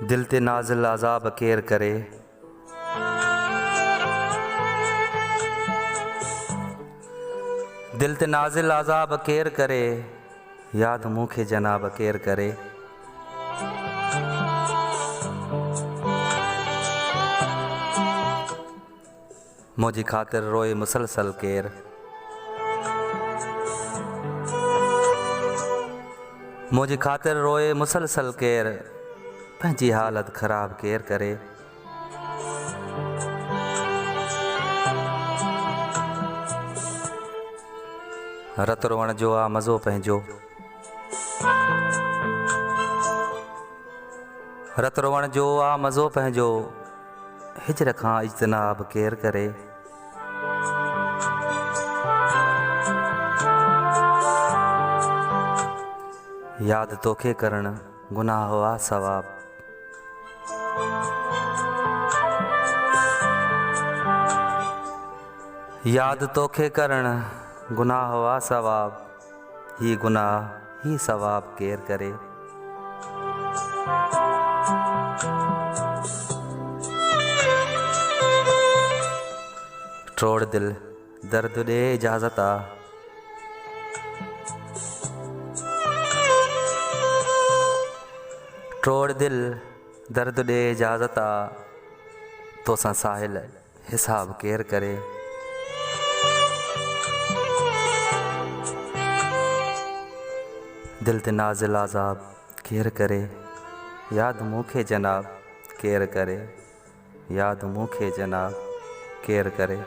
दिल ते नाज़िल अज़ाब केर करे, दिल ते नाज़िल अज़ाब केर करे, याद मूंखे जनाब केर करे। मुझी खातिर रोए मुसलसल केर, मुझी खातिर रोए मुसलसल केर, पंहिंजी हालत ख़राब केर करे। रत रोअण जो आ मज़ो पंहिंजो, रत रोअण जो आ मज़ो पंहिंजो, हिजर खां इज्तनाब केर करे। याद तोखे करण गुनाह आ सवाब, याद तोखे करण गुनाह आ सवाब, ही गुनाह ही सवाब केर करे। ट्रोड़ दिल दर्द दे इजाज़त आ, ट्रोड़ दिल दर्द दे इजाज़त आ, तोसां साहिल हिसाब केर करे। दिल ते नाज़िल अज़ाब केर करे, याद मूंखे जनाब केर करे, याद मूंखे जनाब केर करे।